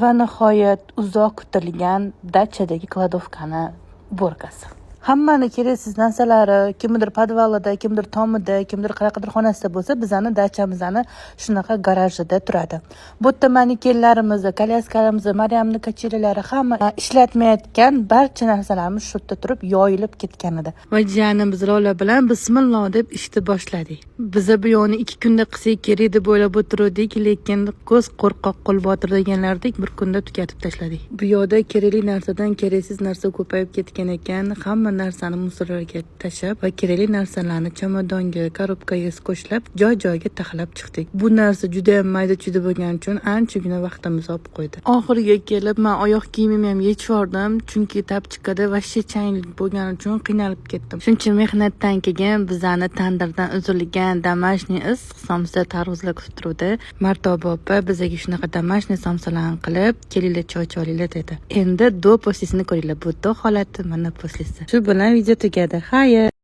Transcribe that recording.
Va nihoyat uzoq kutilgan dachadagi kladovkani uborkasi. Hammani keraksiz narsalari kimdir podvalida, kimdir tomida, kimdir qanaqadir xonasida bo'lsa, bizani dachamizni shunaqa garajida turadi. Bu yerda manikenlarimiz, kolyaskarimiz, Maryamning kachelilari hamma ishlatmayotgan barcha narsalarimiz shu yerda turib yoyilib ketgan edi. Va jiyanimiz Lola bilan bismillah deb ishni boshladik. Biza bu yo'ni 2 kunda qilsak kerak deb o'ylab o'tirdik, lekin ko'z qo'rqoq qo'l botir deganlardek bir kunda tugatib tashladik. Bu yo'da kerakli narsadan keraksiz narsa ko'payib ketgan ekan. Hamma narsani musorlarga tashlab va kerakli narsalarni chamadonga, korobkaga qo'shib, joy-joyiga taxlab chiqdik. Bu narsa juda ham mayda-chuyda bo'lgani uchun anchagina vaqtimiz olib qo'ydi. Oxiriga kelib men oyoq kiyimimni ham yechib yubordim, chunki tapchikada vashshe changlik bo'lgani uchun qiynalib ketdim. Shuncha mehnatdan keyin bizani tandirdan uzirilgan damashniy issiq somsa tarvuzlar kutib turdi. Martoba opa bizga shunaqa damashniy somsalarni qilib, kelinglar choy choyinglar dedi. Endi do poslisini ko'ringlar. Bu do holati mana poslisi. Shu bilan video tugadi. Xayr.